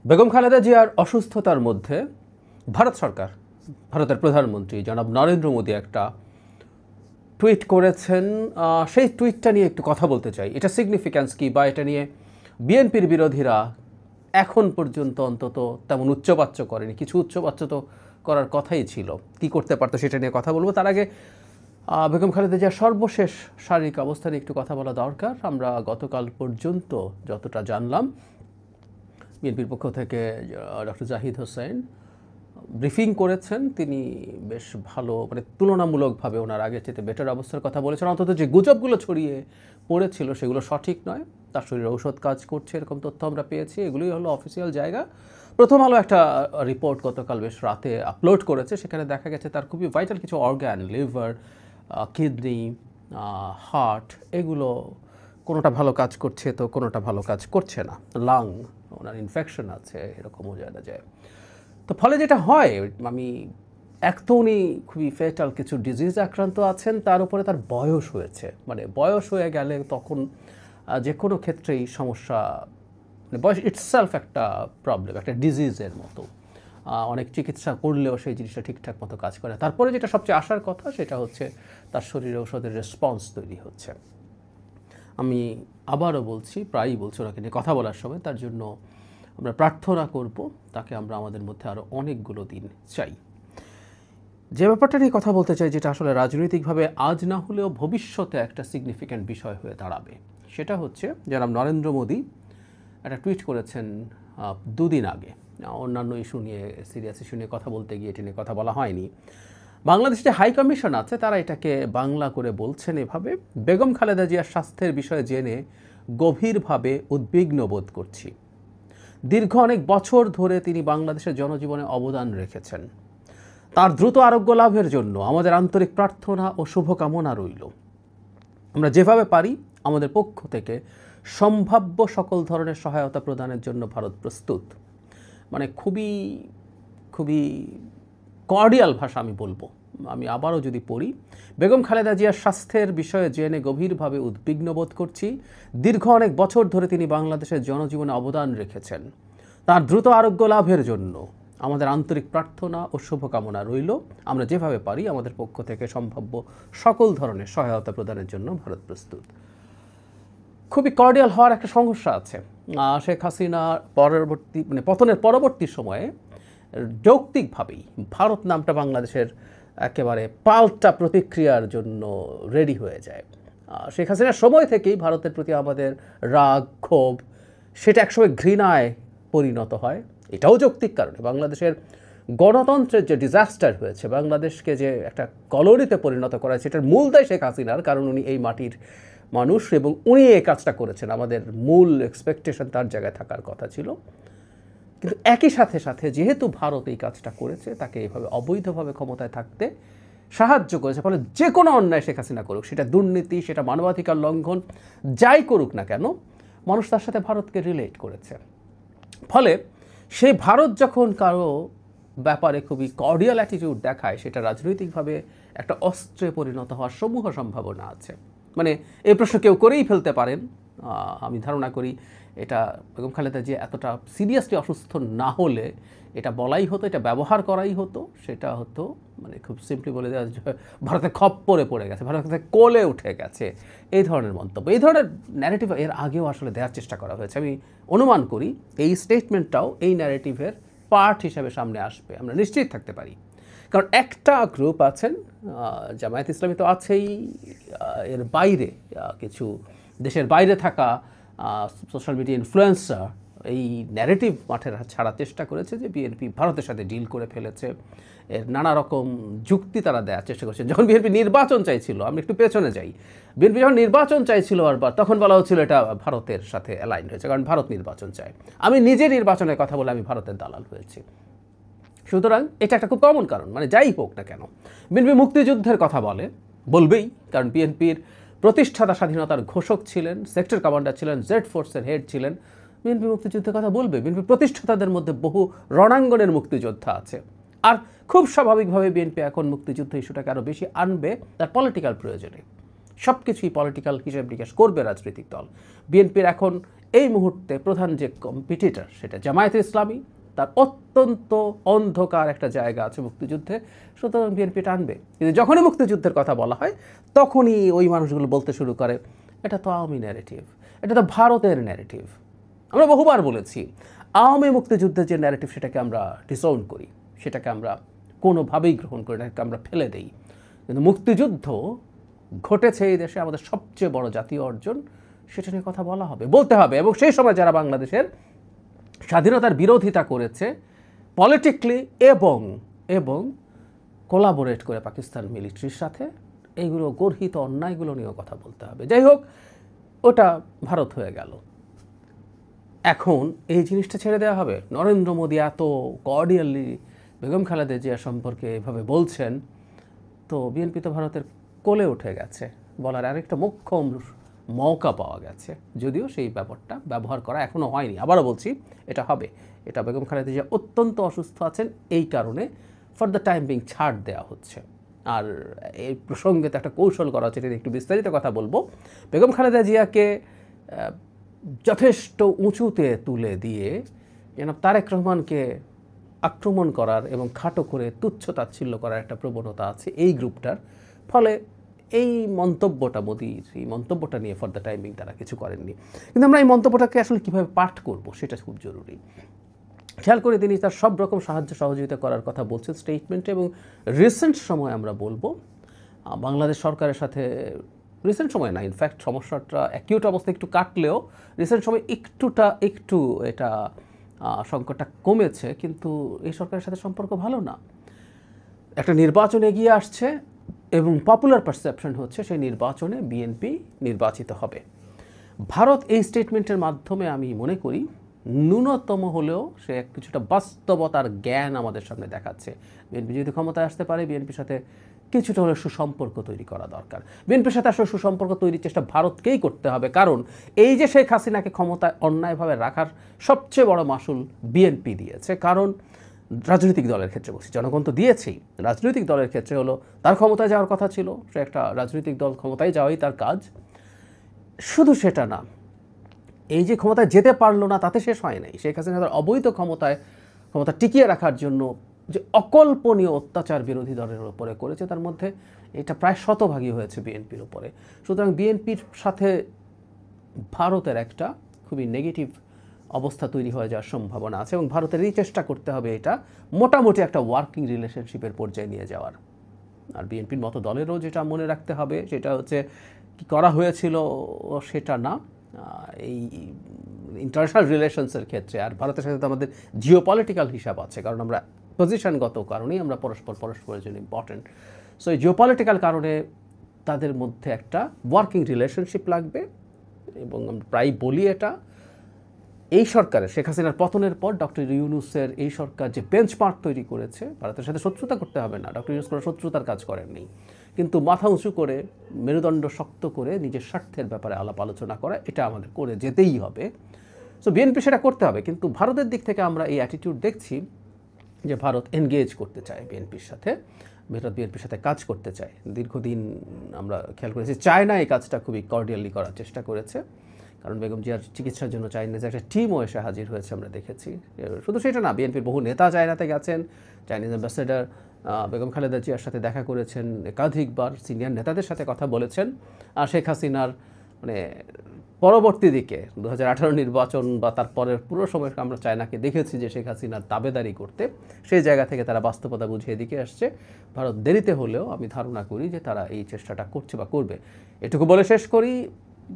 বেগম খালেদা জিয়ার অসুস্থতার মধ্যে ভারত সরকার, ভারতের প্রধানমন্ত্রী জনাব নরেন্দ্র মোদী একটা টুইট করেছেন। সেই টুইটটা নিয়ে একটু কথা বলতে চাই। এটা সিগনিফিক্যান্স কি, বা এটা নিয়ে বিএনপির বিরোধীরা এখন পর্যন্ত অন্তত তেমন উচ্চবাচ্য করেনি। কিছু উচ্চবাচ্য তো করার কথাই ছিল, কি করতে পারতো সেটা নিয়ে কথা বলবো। তার আগে বেগম খালেদা জিয়ার সর্বশেষ শারীরিক অবস্থা নিয়ে একটু কথা বলা দরকার। আমরা গতকাল পর্যন্ত যতটা জানলাম, বিএনপির পক্ষ থেকে ডক্টর জাহিদ হোসেন ব্রিফিং করেছেন। তিনি বেশ ভালো, মানে তুলনামূলকভাবে ওনার আগের চেয়ে বেটার অবস্থার কথা বলেছেন। অন্তত যে গুজবগুলো ছড়িয়ে পড়েছিল সেগুলো সঠিক নয়, তার শরীরে ঔষধ কাজ করছে এরকম তথ্য আমরা পেয়েছি। এগুলোই হলো অফিসিয়াল জায়গা। প্রথম আলো একটা রিপোর্ট গতকাল বেশ রাতে আপলোড করেছে, সেখানে দেখা গেছে তার খুবই ভাইটাল কিছু অর্গান, লিভার, কিডনি, হার্ট, এগুলো কোনোটা ভালো কাজ করছে তো কোনোটা ভালো কাজ করছে না। লাং, ওনার ইনফেকশন আছে এরকমও জানা যায়। তো ফলে যেটা হয়, আমি এক তো উনি খুবই ফেটাল কিছু ডিজিজ আক্রান্ত আছেন, তার উপরে তার বয়স হয়েছে। মানে বয়স হয়ে গেলে তখন যে কোনো ক্ষেত্রেই সমস্যা, মানে বয়স ইটসেলফ একটা প্রবলেম, একটা ডিজিজের মতো। অনেক চিকিৎসা করলেও সেই জিনিসটা ঠিকঠাক মতো কাজ করে। তারপরে যেটা সবচেয়ে আসার কথা সেটা হচ্ছে তার শরীরে ওষুধের রেসপন্স তৈরি হচ্ছে। আমি আবারও বলছি, প্রায়ই বলছি ওনাকে নিয়ে কথা বলার সময়, তার জন্য আমরা প্রার্থনা করব, তাকে আমরা আমাদের মধ্যে আরও অনেকগুলো দিন চাই। যে ব্যাপারটা নিয়ে কথা বলতে চাই, যেটা আসলে রাজনৈতিকভাবে আজ না হলেও ভবিষ্যতে একটা সিগনিফিক্যান্ট বিষয় হয়ে দাঁড়াবে, সেটা হচ্ছে জনাব নরেন্দ্র মোদী একটা টুইট করেছেন দুদিন আগে। অন্যান্য ইস্যু নিয়ে, সিরিয়াস ইস্যু নিয়ে কথা বলতে গিয়ে এটা নিয়ে কথা বলা হয়নি। বাংলাদেশে যে হাই কমিশন আছে তারা এটাকে বাংলা করে বলছেন এভাবে: বেগম খালেদা জিয়ার স্বাস্থ্যের বিষয়ে জেনে গভীরভাবে উদ্বিগ্ন বোধ করছি। দীর্ঘ অনেক বছর ধরে তিনি বাংলাদেশের জনজীবনে অবদান রেখেছেন। তার দ্রুত আরোগ্য লাভের জন্য আমাদের আন্তরিক প্রার্থনা ও শুভকামনা রইল। আমরা যেভাবে পারি আমাদের পক্ষ থেকে সম্ভাব্য সকল ধরনের সহায়তা প্রদানের জন্য ভারত প্রস্তুত। মানে খুবই খুবই কর্ডিয়াল ভাষা আমি বলবো। আমি আবারও যদি পড়ি: বেগম খালেদা জিয়ার স্বাস্থ্যের বিষয়ে জেনে গভীরভাবে উদ্বিগ্ন বোধ করছি। দীর্ঘ অনেক বছর ধরে তিনি বাংলাদেশের জনজীবনে অবদান রেখেছেন। তার দ্রুত আরোগ্য লাভের জন্য আমাদের আন্তরিক প্রার্থনা ও শুভকামনা রইল। আমরা যেভাবে পারি আমাদের পক্ষ থেকে সম্ভাব্য সকল ধরনের সহায়তা প্রদানের জন্য ভারত প্রস্তুত। খুবই কর্ডিয়াল হওয়ার একটা সমস্যা আছে। শেখ হাসিনা পরবর্তী, মানে পতনের পরবর্তী সময়ে যৌক্তিকভাবেই ভারত নামটা বাংলাদেশের একেবারে পাল্টা প্রতিক্রিয়ার জন্য রেডি হয়ে যায়। শেখ হাসিনার সময় থেকেই ভারতের প্রতি আমাদের রাগ, ক্ষোভ, সেটা একসময় ঘৃণায় পরিণত হয়। এটাও যৌক্তিক কারণে বাংলাদেশের গণতন্ত্রের যে ডিজাস্টার হয়েছে, বাংলাদেশকে যে একটা কলোনিতে পরিণত করা হয়েছে, এটার মূল দায় শেখ হাসিনার। কারণ উনি এই মাটির মানুষ এবং উনি এই কাজটা করেছেন। আমাদের মূল এক্সপেকটেশন তার জায়গায় থাকার কথা ছিল। কিন্তু একই সাথে সাথে যেহেতু ভারত এই কাজটা করেছে, তাকে এইভাবে অবৈধভাবে ক্ষমতায় থাকতে সাহায্য করেছে, ফলে যে কোনো অন্যায় শেখ হাসিনা করুক, সেটা দুর্নীতি, সেটা মানবাধিকার লঙ্ঘন, যাই করুক না কেন, মানুষ তার সাথে ভারতকে রিলেট করেছে। ফলে সেই ভারত যখন কারো ব্যাপারে খুবই কর্ডিয়াল অ্যাটিটিউড দেখায়, সেটা রাজনৈতিকভাবে একটা অস্ত্রে পরিণত হওয়ার সমূহ সম্ভাবনা আছে। মানে এই প্রশ্ন কেউ করেই ফেলতে পারেন। আমি ধারণা করি এটা বেগম খালেদা জিয়া এতটা সিরিয়াসলি অসুস্থ না হলে এটা বলাই হতো, এটা ব্যবহার করাই হতো। সেটা হতো, মানে খুব সিম্পলি বলে দেওয়া, ভারতে খপ্পরে পড়ে গেছে, ভারতে কোলে উঠে গেছে, এই ধরনের মন্তব্য, এই ধরনের ন্যারেটিভ এর আগেও আসলে দেওয়ার চেষ্টা করা হয়েছে। আমি অনুমান করি এই স্টেটমেন্টটাও এই ন্যারেটিভের পার্ট হিসাবে সামনে আসবে, আমরা নিশ্চিত থাকতে পারি। কারণ একটা গ্রুপ আছেন, জামায়াত ইসলামী তো আছেই, এর বাইরে কিছু দেশের বাইরে থাকা সোশ্যাল মিডিয়া ইনফ্লুয়েন্সার এই ন্যারেটিভ মাঠে ছাড়ার চেষ্টা করেছে যে বিএনপি ভারতের সাথে ডিল করে ফেলেছে। এর নানা রকম যুক্তি তারা দেওয়ার চেষ্টা করছে। যখন বিএনপি নির্বাচন চাইছিল, আমি একটু পেছনে যাই, বিএনপি যখন নির্বাচন চাইছিল বারবার, তখন বলা হচ্ছিল এটা ভারতের সাথে অ্যালাইন হয়েছে, কারণ ভারত নির্বাচন চায়। আমি নিজে নির্বাচনের কথা বলে আমি ভারতের দালাল হয়েছি। সুতরাং এটা একটা খুব কমন কারণ। মানে যাই হোক না কেন, বিএনপি মুক্তিযুদ্ধের কথা বলবেই, কারণ বিএনপির প্রতিষ্ঠাতা স্বাধীনতার ঘোষক ছিলেন, সেক্টর কমান্ডার ছিলেন, জেড ফোর্সের হেড ছিলেন। বিএনপি মুক্তিযুদ্ধের কথা বলবে। বিএনপি প্রতিষ্ঠাতাদের মধ্যে বহু রণাঙ্গনের মুক্তিযোদ্ধা আছে। আর খুব স্বাভাবিকভাবে বিএনপি এখন মুক্তিযুদ্ধ ইস্যুটাকে আরও বেশি আনবে তার পলিটিক্যাল প্রয়োজনে। সব কিছুই পলিটিক্যাল হিসেব নিকাশ করবে রাজনৈতিক দল। বিএনপির এখন এই মুহূর্তে প্রধান যে কম্পিটিটর সেটা জামায়াতে ইসলামী, তার অত্যন্ত অন্ধকার একটা জায়গা আছে মুক্তিযুদ্ধে, সুতরাং বিএনপি টানবে। কিন্তু যখনই মুক্তিযুদ্ধের কথা বলা হয় তখনই ওই মানুষগুলো বলতে শুরু করে এটা তো আওয়ামী ন্যারেটিভ, এটা তো ভারতের ন্যারেটিভ। আমরা বহুবার বলেছি আওয়ামী মুক্তিযুদ্ধের যে ন্যারেটিভ সেটাকে আমরা ডিসওন করি, সেটাকে আমরা কোনোভাবেই গ্রহণ করি না, আমরা ফেলে দেই। কিন্তু মুক্তিযুদ্ধ ঘটেছে এই দেশে আমাদের সবচেয়ে বড় জাতীয় অর্জন, সেটা নিয়ে কথা বলা হবে, বলতে হবে। এবং সেই সময় যারা বাংলাদেশের স্বাধীনতার বিরোধিতা করেছে পলিটিক্যালি এবং কোলাবোরেট করে পাকিস্তান মিলিটারির সাথে, এইগুলো গর্হিত অন্যায়গুলো নিয়েও কথা বলতে হবে। যাই হোক, ওটা ভারত হয়ে গেল। এখন এই জিনিসটা ছেড়ে দেওয়া হবে। নরেন্দ্র মোদী এত কর্ডিয়ালি বেগম খালেদা জিয়া সম্পর্কে এভাবে বলছেন, তো বিএনপি তো ভারতের কোলে উঠে গেছে বলার আরেকটা মোক্ষম মৌকা পাওয়া গেছে, যদিও সেই ব্যাপারটা ব্যবহার করা এখনও হয়নি। আবারও বলছি, এটা হবে। এটা বেগম খালেদা জিয়া অত্যন্ত অসুস্থ আছেন, এই কারণে ফর দ্য টাইম বিং ছাড় দেওয়া হচ্ছে। আর এই প্রসঙ্গে তো একটা কৌশল করা হচ্ছে, এটা একটু বিস্তারিত কথা বলবো। বেগম খালেদা জিয়াকে যথেষ্ট উঁচুতে তুলে দিয়ে জনাব তারেক রহমানকে আক্রমণ করার এবং খাটো করে তুচ্ছ তাচ্ছিল্য করার একটা প্রবণতা আছে এই গ্রুপটার। ফলে এই মন্তব্যটা, মোদির এই মন্তব্যটা নিয়ে ফর দ্য টাইমিং তারা কিছু করেননি। কিন্তু আমরা এই মন্তব্যটাকে আসলে কীভাবে পাঠ করব সেটা খুব জরুরি। খেয়াল করে তিনি তার সব রকম সাহায্য সহযোগিতা করার কথা বলছেন স্টেটমেন্টে, এবং রিসেন্ট সময় আমরা বলবো বাংলাদেশ সরকারের সাথে, রিসেন্ট সময় না, ইনফ্যাক্ট সমস্যাটা অ্যাকিউট অবস্থা একটু কাটলেও রিসেন্ট সময় একটু এটা সংকটটা কমেছে, কিন্তু এই সরকারের সাথে সম্পর্ক ভালো না। একটা নির্বাচন এগিয়ে আসছে এবং পপুলার পারসেপশন হচ্ছে সেই নির্বাচনে বিএনপি নির্বাচিত হবে। ভারত এই স্টেটমেন্টের মাধ্যমে আমি মনে করি ন্যূনতম হলেও সে কিছুটা বাস্তবতার জ্ঞান আমাদের সামনে দেখাচ্ছে। বিএনপি যদি ক্ষমতায় আসতে পারে, বিএনপির সাথে কিছুটা হলে সুসম্পর্ক তৈরি করা দরকার। বিএনপির সাথে আসলে সুসম্পর্ক তৈরির চেষ্টা ভারতকেই করতে হবে, কারণ এই যে শেখ হাসিনাকে ক্ষমতায় অন্যায়ভাবে রাখার সবচেয়ে বড় মাসুল বিএনপি দিয়েছে। কারণ রাজনৈতিক দলের ক্ষেত্রে বলছি, জনগণ তো দিয়েছেই, রাজনৈতিক দলের ক্ষেত্রে হলো তার ক্ষমতায় যাওয়ার কথা ছিল, সে একটা রাজনৈতিক দল, ক্ষমতায় যাওয়াই তার কাজ। শুধু সেটা না, এই যে ক্ষমতায় যেতে পারলো না তাতে শেষ হয় নাই। শেখ হাসিনা তার অবৈধ ক্ষমতা টিকিয়ে রাখার জন্য যে অকল্পনীয় অত্যাচার বিরোধী দলের উপরে করেছে, তার মধ্যে এটা প্রায় শতভাগী হয়েছে বিএনপির উপরে। সুতরাং বিএনপির সাথে ভারতের একটা খুবই নেগেটিভ অবস্থা তৈরি হয়ে যাওয়ার সম্ভাবনা আছে, এবং ভারতের এই চেষ্টা করতে হবে এটা মোটামুটি একটা ওয়ার্কিং রিলেশনশিপের পর্যায়ে নিয়ে যাওয়ার। আর বিএনপির মতো দলেরও যেটা মনে রাখতে হবে সেটা হচ্ছে কি করা হয়েছিল সেটা না, এই ইন্টারন্যাশনাল রিলেশনসের ক্ষেত্রে আর ভারতের সাথে তো আমাদের জিওপলিটিক্যাল হিসাব আছে, কারণ আমরা পজিশনগত কারণেই আমরা পরস্পরের জন্য ইম্পর্টেন্ট। সো এই জিওপলিটিক্যাল কারণে তাদের মধ্যে একটা ওয়ার্কিং রিলেশনশিপ লাগবে। এবং আমরা প্রায় বলি এটা, এই সরকারের শেখ হাসিনার পতনের পর ডক্টর ইউনূসের এই সরকার যে বেঞ্চমার্ক তৈরি করেছে, ভারতের সাথে শত্রুতা করতে হবে না, ডক্টর ইউনূস কোনো শত্রুতার কাজ করেননি, কিন্তু মাথা উঁচু করে মেরুদণ্ড শক্ত করে নিজের স্বার্থের ব্যাপারে আলাপ আলোচনা করা, এটা আমাদের করে যেতেই হবে। সো বিএনপি সেটা করতে হবে। কিন্তু ভারতের দিক থেকে আমরা এই অ্যাটিটিউড দেখছি যে ভারত এনগেজ করতে চায় বিএনপির সাথে, ভারত বিএনপির সাথে কাজ করতে চায়। দীর্ঘদিন আমরা খেয়াল করেছি চায়না এই কাজটা খুবই কর্ডিয়ালি করার চেষ্টা করেছে, কারণ বেগম জিয়ার চিকিৎসার জন্য চাইনিজ একটা টিমও এসে হাজির হয়েছে, আমরা দেখেছি। শুধু সেটা না, বিএনপির বহু নেতা চায়নাতে গেছেন, চাইনিজ অ্যাম্বাসেডার বেগম খালেদা জিয়ার সাথে দেখা করেছেন, একাধিকবার সিনিয়র নেতাদের সাথে কথা বলেছেন। আর শেখ হাসিনার মানে পরবর্তী দিকে 2018 নির্বাচন বা তারপরের পুরো সময় আমরা চায়নাকে দেখেছি যে শেখ হাসিনার দাবেদারি করতে, সেই জায়গা থেকে তারা বাস্তবতা বুঝিয়ে দিকে আসছে। ভারত দেরিতে হলেও আমি ধারণা করি যে তারা এই চেষ্টাটা করছে বা করবে। এটুকু বলে শেষ করি,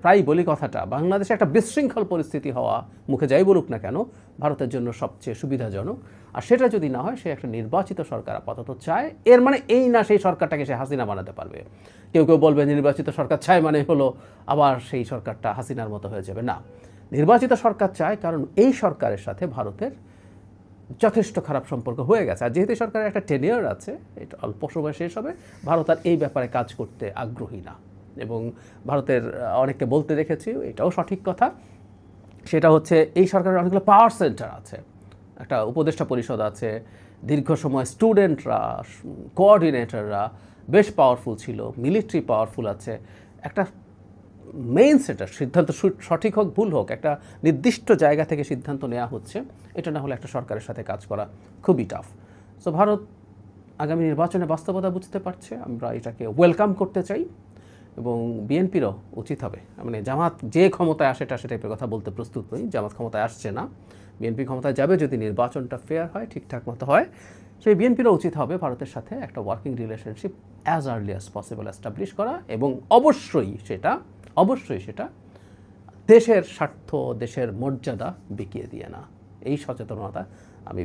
প্রায় বলি কথাটা, বাংলাদেশে একটা বিশৃঙ্খল পরিস্থিতি হওয়া, মুখে যাই বলুক না কেন, ভারতের জন্য সবচেয়ে সুবিধাজনক। আর সেটা যদি না হয়, সে একটা নির্বাচিত সরকার আপাতত চায়। এর মানে এই না সেই সরকারটাকে সে হাসিনা বানাতে পারবে। কেউ কেউ বলবে নির্বাচিত সরকার চায় মানে হলো আবার সেই সরকারটা হাসিনার মতো হয়ে যাবে। না, নির্বাচিত সরকার চায় কারণ এই সরকারের সাথে ভারতের যথেষ্ট খারাপ সম্পর্ক হয়ে গেছে। আর যেহেতু সরকারের একটা টেনিয়র আছে, এটা অল্প সময় শেষ হবে, ভারত আর এই ব্যাপারে কাজ করতে আগ্রহী না। এবং ভারতের অনেককে বলতে দেখেছি, এটাও সঠিক কথা, সেটা হচ্ছে এই সরকারের অনেকগুলো পাওয়ার সেন্টার আছে, একটা উপদেষ্টা পরিষদ আছে, দীর্ঘ সময় স্টুডেন্টরা, কোঅর্ডিনেটররা বেশ পাওয়ারফুল ছিল, মিলিটারি পাওয়ারফুল আছে, একটা মেইন সেটা সিদ্ধান্ত সঠিক হোক ভুল হোক একটা নির্দিষ্ট জায়গা থেকে সিদ্ধান্ত নেওয়া হচ্ছে, এটা না হলে একটা সরকারের সাথে কাজ করা খুবই টাফ। সো ভারত আগামী নির্বাচনে বাস্তবতা বুঝতে পারছে, আমরা এটাকে ওয়েলকাম করতে চাই এবং বিএনপিরও উচিত হবে, মানে জামাত যে ক্ষমতায় আসে সে টাইপের কথা বলতে প্রস্তুত নই, জামাত ক্ষমতায় আসছে না, বিএনপি ক্ষমতায় যাবে যদি নির্বাচনটা ফেয়ার হয়, ঠিকঠাক মতো হয়, সেই বিএনপিরও উচিত হবে ভারতের সাথে একটা working relationship as early as possible establish করা এবং অবশ্যই সেটা দেশের স্বার্থ, দেশের মর্যাদা বিকিয়ে দিয়ে না, এই সচেতনতা আমি